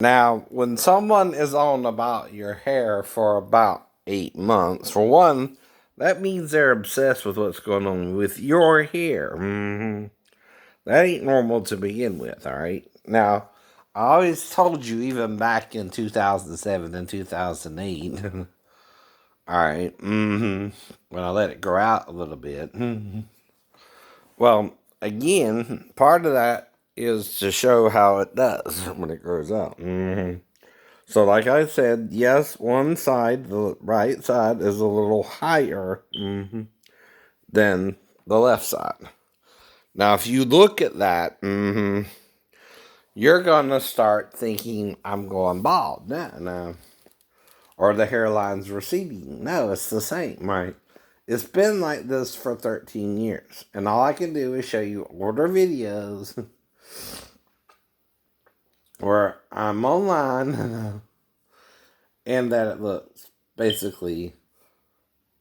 Now, when someone is on about your hair for about 8 months, for one, that means they're obsessed with what's going on with your hair. That ain't normal to begin with, all right? Now, I always told you, even back in 2007 and 2008, all right, when I let it grow out a little bit. Well, again, part of that is to show how it does when it grows out. So, like I said, yes, one side, the right side, is a little higher than the left side. Now, if you look at that, you're going to start thinking, I'm going bald. No. Or the hairline's receding. No, it's the same, right? It's been like this for 13 years. And all I can do is show you older videos where I'm online and that it looks basically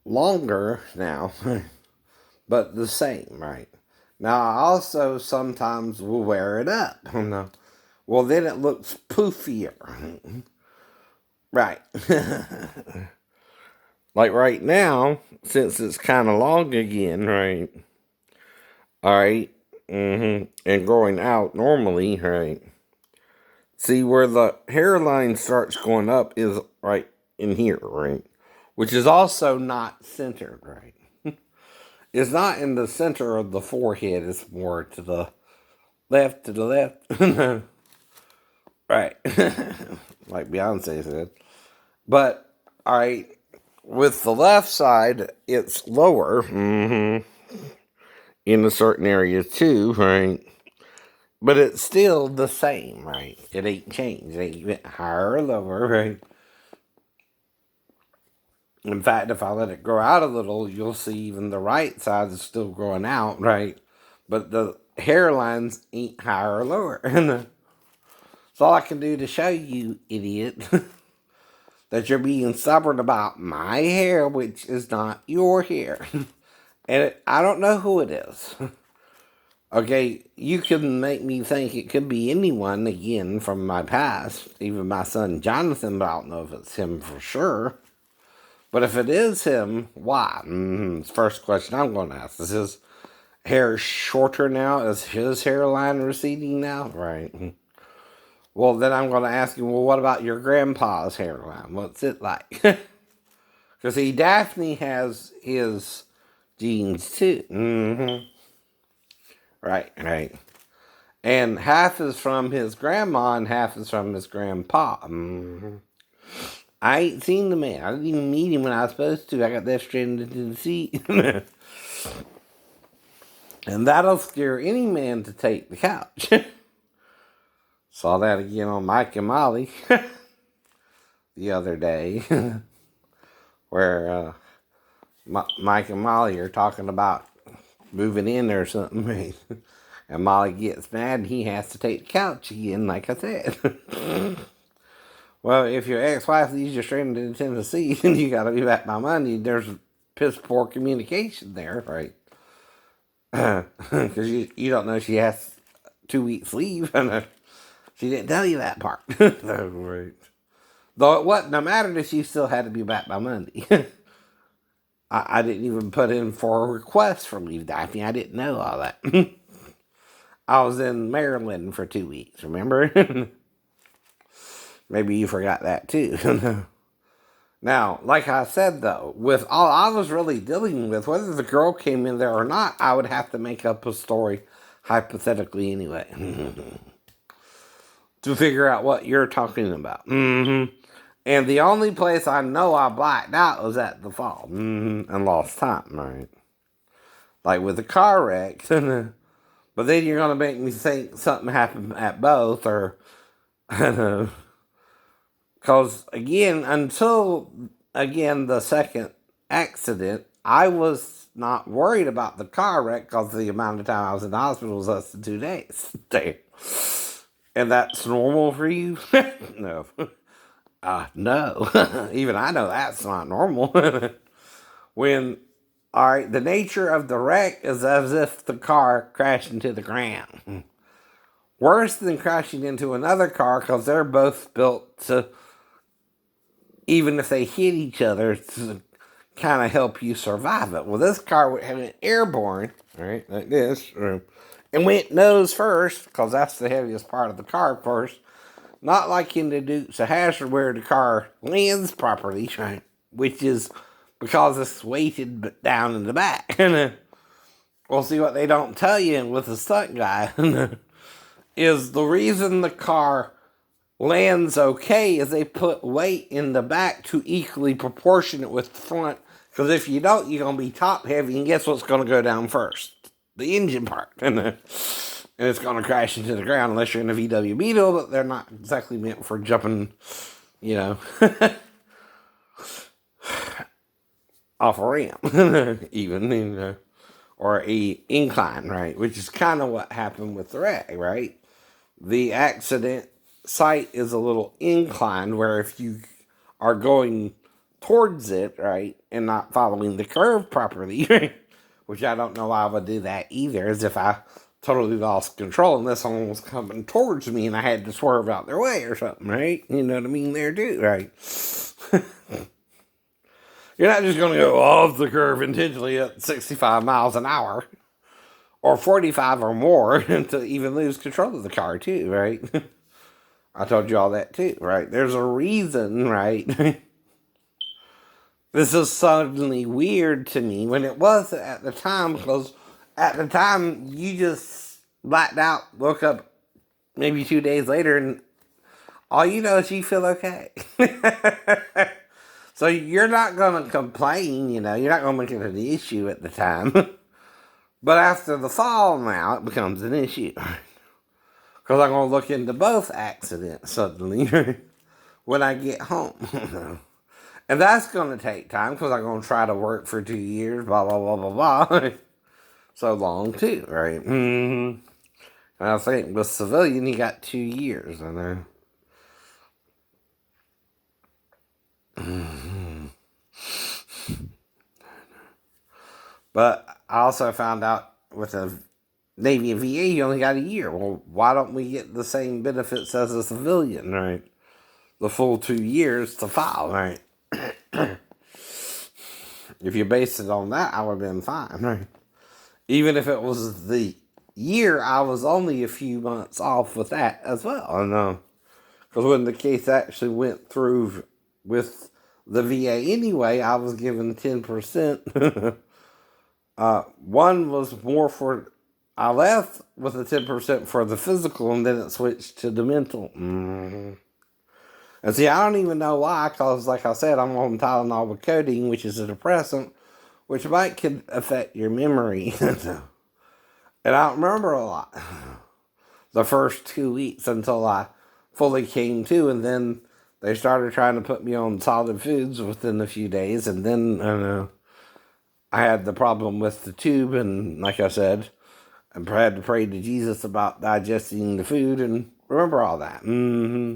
longer now, but the same, right? Now, I also sometimes will wear it up. No. Well, then it looks poofier. Right. Like right now, since it's kind of long again, right? All right. And growing out normally, right? See, where the hairline starts going up is right in here, right? Which is also not centered, right? It's not in the center of the forehead. It's more to the left, right. Like Beyonce said. But, all right, with the left side, it's lower in a certain area too, right? But it's still the same, right? It ain't changed. It ain't went higher or lower, right? In fact, if I let it grow out a little, you'll see even the right side is still growing out, right? But the hairlines ain't higher or lower. That's all I can do to show you, idiot, that you're being stubborn about my hair, which is not your hair. And I don't know who it is. Okay, you can make me think it could be anyone, again, from my past. Even my son Jonathan, but I don't know if it's him for sure. But if it is him, why? It's the first question I'm going to ask. Is his hair shorter now? Is his hairline receding now? Right. Well, then I'm going to ask him, well, what about your grandpa's hairline? What's it like? Because see, Daphne has his genes too. Right. And half is from his grandma and half is from his grandpa. I ain't seen the man. I didn't even meet him when I was supposed to. I got that stranded in the seat. And that'll scare any man to take the couch. Saw that again on Mike and Molly the other day. Where Mike and Molly are talking about moving in or something. And Molly gets mad and he has to take the couch again, like I said. Well, if your ex-wife leaves you stranded in Tennessee and you gotta be back by Monday, there's piss poor communication there, right? Because you don't know she has 2 weeks leave. She didn't tell you that part. Right. Though it wasn't no matter that she still had to be back by Monday. I didn't even put in for a request for leave, Daphne. I didn't know all that. I was in Maryland for 2 weeks, remember? Maybe you forgot that too. Now, like I said though, with all I was really dealing with, whether the girl came in there or not, I would have to make up a story, hypothetically anyway, to figure out what you're talking about. And the only place I know I blacked out was at the fall, and lost time, right? Like with the car wreck. But then you're going to make me think something happened at both, or, because, again, until, again, the second accident, I was not worried about the car wreck because the amount of time I was in the hospital was less than 2 days. And that's normal for you? No. No. Even I know that's not normal. When, all right, the nature of the wreck is as if the car crashed into the ground. worse than crashing into another car because they're both built to, even if they hit each other, to kind of help you survive it. Well, this car had an airborne, right, like this, and went nose first because that's the heaviest part of the car, of course. Not like in the Dukes of Hazzard where the car lands properly, right, which is because it's weighted down in the back. We'll see what they don't tell you with the stunt guy is the reason the car lands okay is they put weight in the back to equally proportionate with the front. Because if you don't, you're going to be top heavy, and guess what's going to go down first? The engine part. And it's going to crash into the ground unless you're in a VW Beetle, but they're not exactly meant for jumping, you know, off a ramp, even, you know, or a incline, right? Which is kind of what happened with the wreck, right? The accident site is a little inclined where if you are going towards it, right, and not following the curve properly, which I don't know why I would do that either, as if I totally lost control and this one was coming towards me and I had to swerve out their way or something, right? You know what I mean there too, right? You're not just going to go off the curve intentionally at 65 miles an hour or 45 or more to even lose control of the car too, right? I told you all that too, right? There's a reason, right? This is suddenly weird to me when it was at the time, because at the time you just blacked out, woke up maybe 2 days later, and all you know is you feel okay. So you're not going to complain, you know, you're not going to make it an issue at the time. But after the fall now, it becomes an issue. Because I'm going to look into both accidents suddenly when I get home. And that's going to take time because I'm going to try to work for 2 years, blah, blah, blah, blah, blah. So long, too, right? Mm-hmm. And I think with civilian, you got 2 years, I know. But I also found out with the Navy and VA, you only got a year. Well, why don't we get the same benefits as a civilian, right? The full 2 years to file, right? If you base it on that, I would have been fine, right? Even if it was the year, I was only a few months off with that as well. I know. Because when the case actually went through with the VA anyway, I was given 10%. One was more for, I left with a 10% for the physical, and then it switched to the mental. Mm-hmm. And see, I don't even know why, because like I said, I'm on Tylenol with codeine, which is a depressant, which could affect your memory. And I don't remember a lot the first 2 weeks until I fully came to, and then they started trying to put me on solid foods within a few days, and then I had the problem with the tube, and like I said, I had to pray to Jesus about digesting the food and remember all that. Mm-hmm.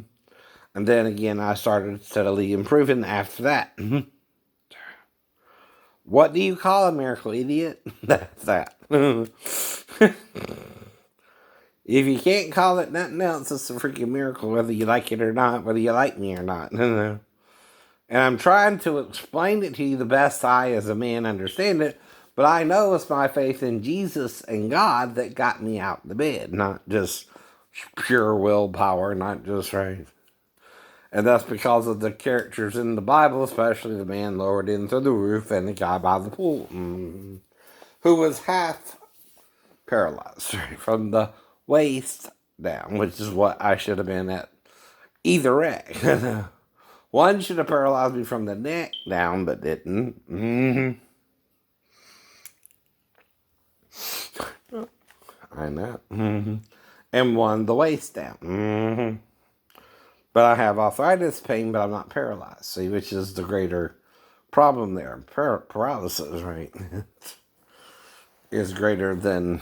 And then again, I started steadily improving after that. Mm-hmm. What do you call a miracle, idiot? That's that. If you can't call it nothing else, it's a freaking miracle, whether you like it or not, whether you like me or not. And I'm trying to explain it to you the best I, as a man, understand it, but I know it's my faith in Jesus and God that got me out of the bed, not just pure willpower, not just right. And that's because of the characters in the Bible, especially the man lowered in through the roof and the guy by the pool, who was half paralyzed from the waist down, which is what I should have been at either wreck. One should have paralyzed me from the neck down, but didn't. Mm-hmm. I know. Mm-hmm. And one the waist down. Mm-hmm. But I have arthritis pain, but I'm not paralyzed. See, which is the greater problem there. Paralysis, right, is greater than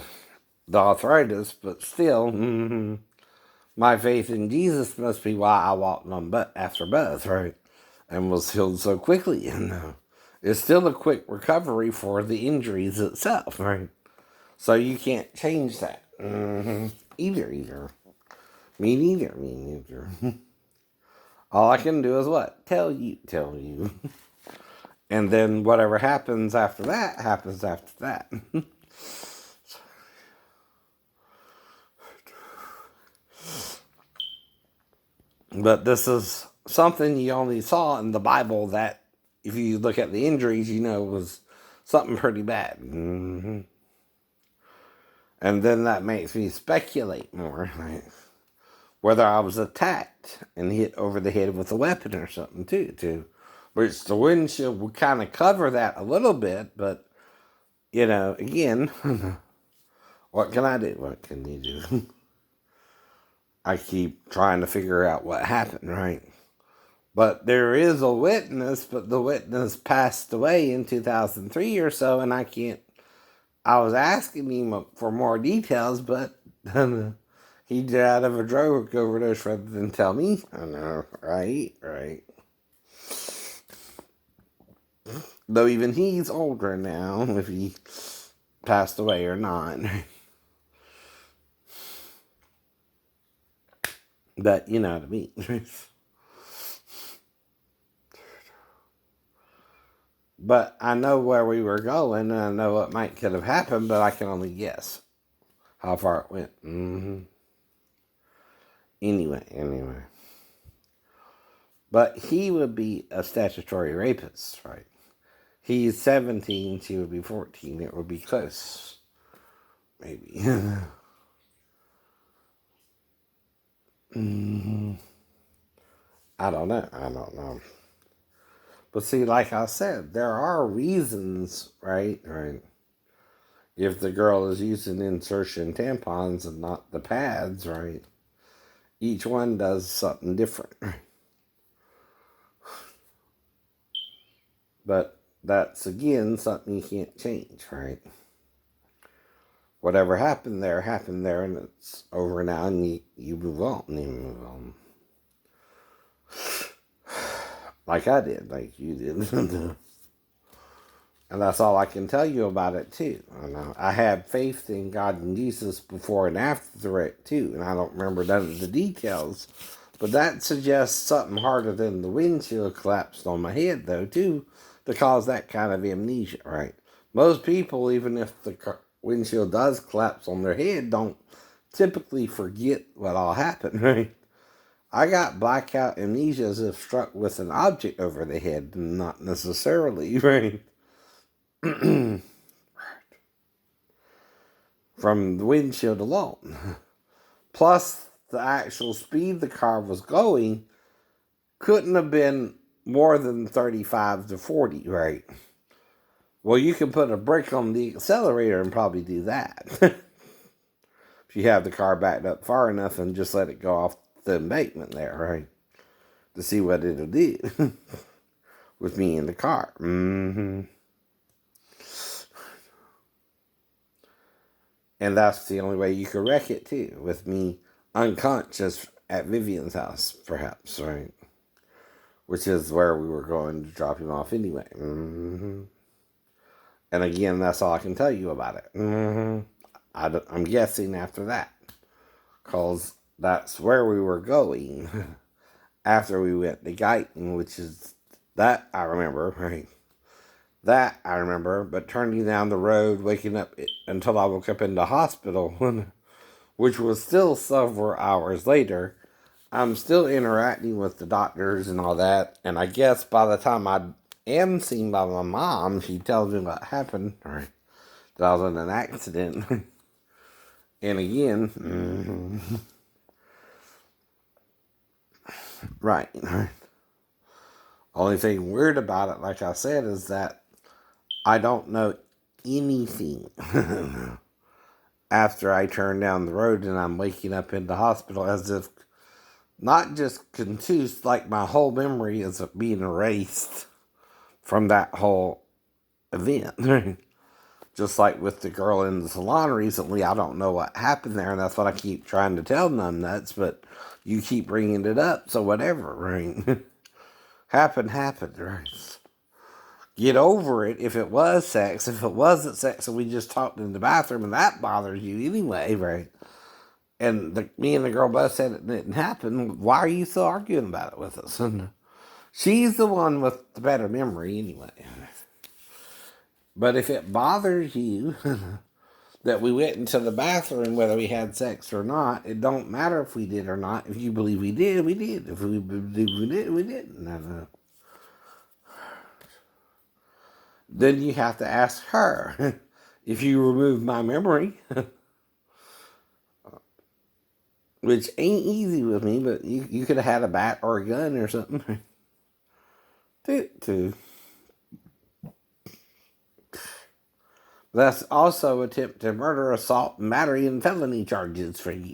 the arthritis, but still, my faith in Jesus must be why I walked on after both, right, and was healed so quickly. And it's still a quick recovery for the injuries itself, right? So you can't change that either. Me neither, me neither. All I can do is what? Tell you. And then whatever happens after that, happens after that. But this is something you only saw in the Bible that, if you look at the injuries, was something pretty bad. Mm-hmm. And then that makes me speculate more, right? Whether I was attacked and hit over the head with a weapon or something, too. Which the windshield would kind of cover that a little bit, but, again, what can I do? What can you do? I keep trying to figure out what happened, right? But there is a witness, but the witness passed away in 2003 or so, and I was asking him for more details, but he died of a drug overdose rather than tell me. I know, right. Though even he's older now, if he passed away or not. But you know what I mean. But I know where we were going, and I know what could have happened, but I can only guess how far it went. Mm-hmm. Anyway. But he would be a statutory rapist, right? He's 17, she would be 14. It would be close. Maybe. Mm-hmm. I don't know. But see, like I said, there are reasons, right? If the girl is using insertion tampons and not the pads, right? Each one does something different. But that's, again, something you can't change, right? Whatever happened there, and it's over now, and you move on. Like I did, like you did. And that's all I can tell you about it, too. I had faith in God and Jesus before and after the wreck, too. And I don't remember none of the details. But that suggests something harder than the windshield collapsed on my head, though, too, to cause that kind of amnesia, right? Most people, even if the windshield does collapse on their head, don't typically forget what all happened, right? I got blackout amnesia as if struck with an object over the head, not necessarily, right? From the windshield alone. Plus, the actual speed the car was going couldn't have been more than 35 to 40, right? Well, you can put a brake on the accelerator and probably do that. If you have the car backed up far enough and just let it go off the embankment there, right? To see what it'll do with me in the car. Mm-hmm. And that's the only way you could wreck it, too, with me unconscious at Vivian's house, perhaps, right? Which is where we were going to drop him off anyway. Mm-hmm. And again, that's all I can tell you about it. Mm-hmm. I'm guessing after that, because that's where we were going after we went to Guyton, which is, that I remember, right? That I remember, but turning down the road, waking up until I woke up in the hospital, which was still several hours later, I'm still interacting with the doctors and all that, and I guess by the time I am seen by my mom, she tells me what happened, right? That I was in an accident. And again, mm-hmm. Right. Only thing weird about it, like I said, is that I don't know anything after I turn down the road and I'm waking up in the hospital as if not just contused, like my whole memory is being erased from that whole event. Just like with the girl in the salon recently, I don't know what happened there, and that's what I keep trying to tell numbnuts, but you keep bringing it up, so whatever, right? happened, right? Get over it if it was sex. If it wasn't sex and we just talked in the bathroom and that bothers you anyway, right? And me and the girl both said it didn't happen. Why are you still arguing about it with us? And she's the one with the better memory anyway. But if it bothers you that we went into the bathroom whether we had sex or not, it don't matter if we did or not. If you believe we did, we did. If we believe we did, we didn't. Then you have to ask her. If you remove my memory, which ain't easy with me, but you could have had a bat or a gun or something. That's also attempt to murder, assault, battery, and felony charges for you.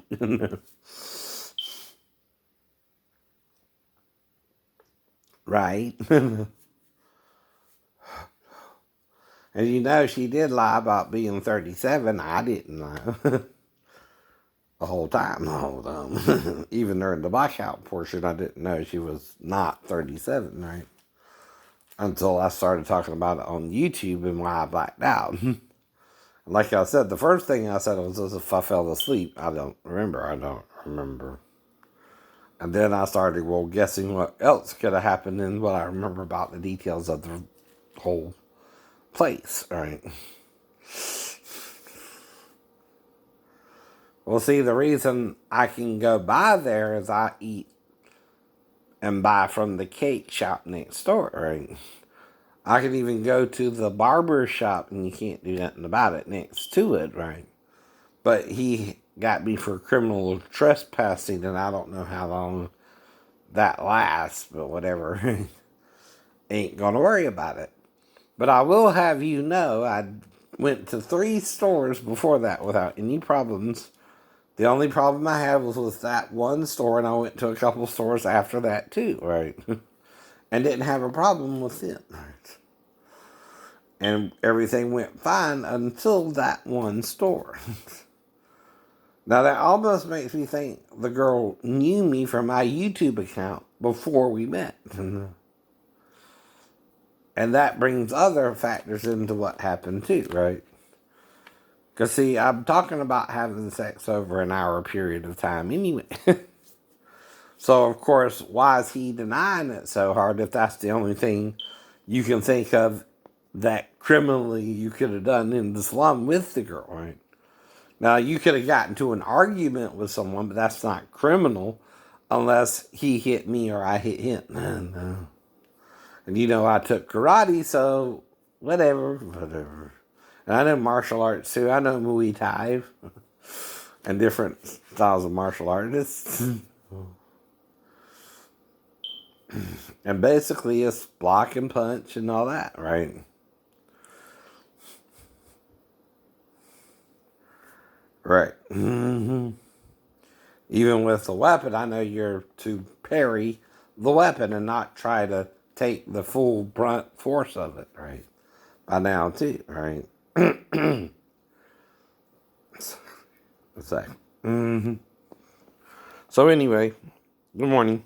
Right? And you know she did lie about being 37. I didn't know. The whole time. Even during the blackout portion, I didn't know she was not 37, right? Until I started talking about it on YouTube and why I blacked out. Like I said, the first thing I said was if I fell asleep. I don't remember. And then I started, guessing what else could have happened and what I remember about the details of the whole place, right? Well, see, the reason I can go by there is I eat and buy from the cake shop next door, right? I can even go to the barber shop and you can't do nothing about it next to it, right? But he got me for criminal trespassing, and I don't know how long that lasts, but whatever. Ain't gonna worry about it. But I will have you know, I went to 3 stores before that without any problems. The only problem I had was with that one store, and I went to a couple stores after that too, right? And didn't have a problem with it, right? And everything went fine until that one store. Now that almost makes me think the girl knew me from my YouTube account before we met. And that brings other factors into what happened too, right? Because see, I'm talking about having sex over an hour period of time anyway. So of course, why is he denying it so hard if that's the only thing you can think of that criminally you could have done in the slum with the girl, right? Now, you could have gotten to an argument with someone, but that's not criminal unless he hit me or I hit him. And you know, I took karate, so whatever. And I know martial arts too. I know Muay Thai and different styles of martial artists. And basically, it's block and punch and all that, right? Right. Even with the weapon, I know you're to parry the weapon and not try to take the full brunt force of it, right? By now, too, right? So, so anyway, good morning.